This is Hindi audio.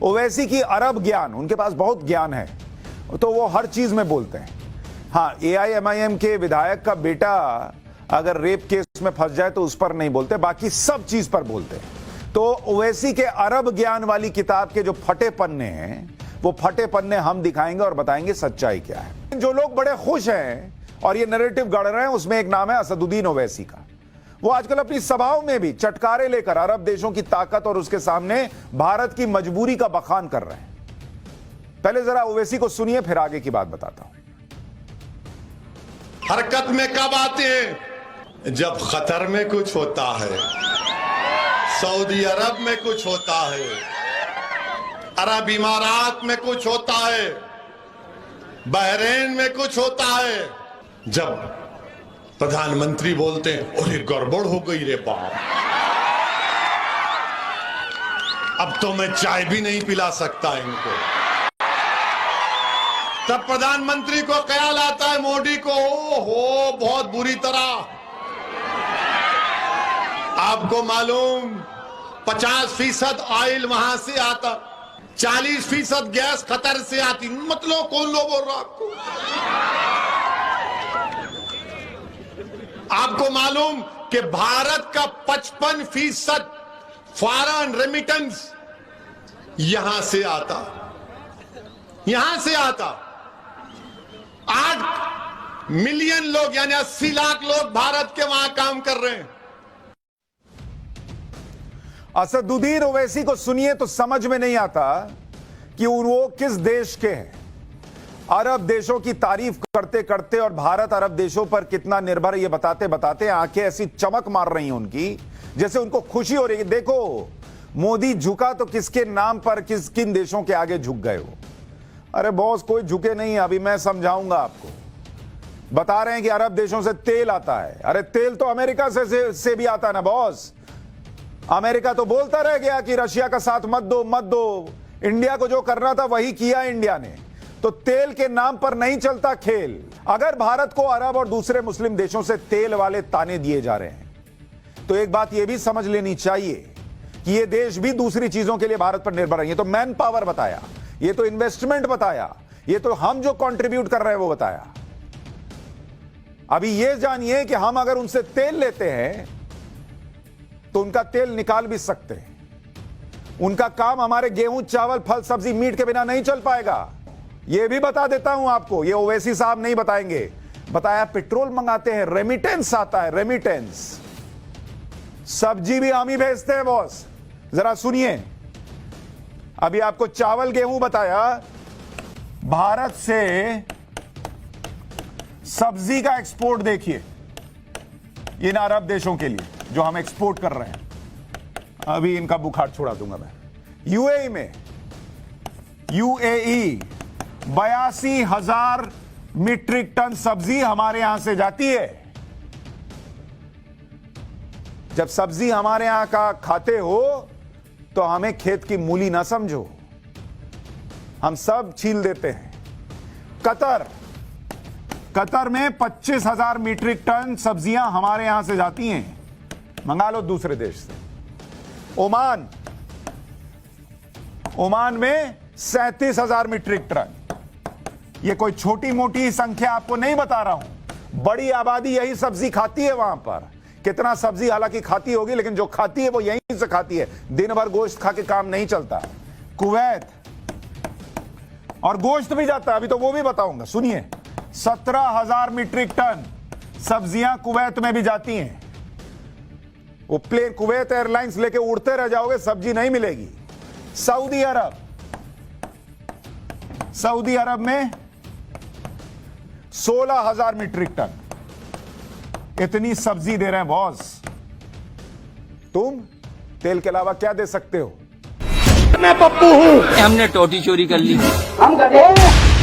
ओवैसी की अरब ज्ञान, उनके पास बहुत ज्ञान है, तो वो हर चीज में बोलते हैं। हाँ, AIMIM के विधायक का बेटा अगर रेप केस में फंस जाए तो उस पर नहीं बोलते, बाकी सब चीज पर बोलते हैं। तो ओवैसी के अरब ज्ञान वाली किताब के जो फटे पन्ने हैं, वो फटे पन्ने हम दिखाएंगे और बताएंगे सच्चाई क्या है। जो लोग बड़े खुश हैं और ये नैरेटिव गढ़ रहे हैं, उसमें एक नाम है असदुद्दीन ओवैसी का। वो आजकल अपनी सभाओं में भी चटकारे लेकर अरब देशों की ताकत और उसके सामने भारत की मजबूरी का बखान कर रहे हैं। पहले जरा ओवैसी को सुनिए, फिर आगे की बात बताता हूं। हरकत में कब आते हैं? जब कतर में कुछ होता है, सऊदी अरब में कुछ होता है, अरब इमारात में कुछ होता है, बहरीन में कुछ होता है। जब प्रधानमंत्री बोलते हैं अरे गड़बड़ हो गई रे बाप, अब तो मैं चाय भी नहीं पिला सकता इनको, तब प्रधानमंत्री को ख्याल आता है मोदी को, ओहो बहुत बुरी तरह। आपको मालूम 50% ऑयल वहां से आता, 40% गैस कतर से आती। मतलब कौन लोग बोल रहा आपको? आपको मालूम कि भारत का 55% फॉरेन रेमिटेंस यहां से आता, यहां से आता। 8 मिलियन लोग यानी 80 लाख लोग भारत के वहां काम कर रहे हैं। असदुद्दीन ओवैसी को सुनिए तो समझ में नहीं आता कि वो किस देश के हैं। अरब देशों की तारीफ करते करते और भारत अरब देशों पर कितना निर्भर, ये बताते बताते आंखें ऐसी चमक मार रही हैं उनकी, जैसे उनको खुशी हो रही है। देखो, मोदी झुका तो किसके नाम पर, किन देशों के आगे झुक गए हो? अरे बॉस, कोई झुके नहीं, अभी मैं समझाऊंगा आपको। बता रहे हैं कि अरब देशों से तेल आता है। अरे तेल तो अमेरिका से भी आता है ना बॉस। अमेरिका तो बोलता रह गया कि रशिया का साथ मत दो मत दो। इंडिया को जो करना था वही किया इंडिया ने। तो तेल के नाम पर नहीं चलता खेल। अगर भारत को अरब और दूसरे मुस्लिम देशों से तेल वाले ताने दिए जा रहे हैं, तो एक बात यह भी समझ लेनी चाहिए कि ये देश भी दूसरी चीजों के लिए भारत पर निर्भर है। ये तो मैन पावर बताया, ये तो इन्वेस्टमेंट बताया, ये तो हम जो कंट्रीब्यूट कर रहे हैं वो बताया। अभी ये जानिए कि हम अगर उनसे तेल लेते हैं तो उनका तेल निकाल भी सकते हैं। उनका काम हमारे गेहूं, चावल, फल, सब्जी, मीट के बिना नहीं चल पाएगा। यह भी बता देता हूं आपको, ये ओवैसी साहब नहीं बताएंगे। बताया पेट्रोल मंगाते हैं, रेमिटेंस आता है, रेमिटेंस। सब्जी भी हम ही भेजते हैं बॉस। जरा सुनिए, अभी आपको चावल, गेहूं बताया। भारत से सब्जी का एक्सपोर्ट देखिए इन अरब देशों के लिए जो हम एक्सपोर्ट कर रहे हैं। अभी इनका बुखार छुड़ा दूंगा मैं। यूएई में, यूएई 82,000 मीट्रिक टन सब्जी हमारे यहां से जाती है। जब सब्जी हमारे यहां का खाते हो तो हमें खेत की मूली ना समझो, हम सब छील देते हैं। कतर में 25,000 मीट्रिक टन सब्जियां हमारे यहां से जाती हैं, मंगा लो दूसरे देश से। ओमान में 37,000 मीट्रिक टन। ये कोई छोटी मोटी संख्या आपको नहीं बता रहा हूं, बड़ी आबादी यही सब्जी खाती है वहां पर। कितना सब्जी हालांकि खाती होगी, लेकिन जो खाती है वो यहीं से खाती है। दिन भर गोश्त खा के काम नहीं चलता। कुवैत, और गोश्त भी जाता है, अभी तो वो भी बताऊंगा, सुनिए। 17,000 मीट्रिक टन सब्जियां कुवैत में भी जाती हैं। वो प्लेन कुवैत एयरलाइंस लेके उड़ते रह जाओगे, सब्जी नहीं मिलेगी। सऊदी अरब में 16,000 मीट्रिक टन। इतनी सब्जी दे रहे हैं बॉस। तुम तेल के अलावा क्या दे सकते हो? मैं पप्पू हूं। हमने टोटी चोरी कर ली। हम गधे हैं।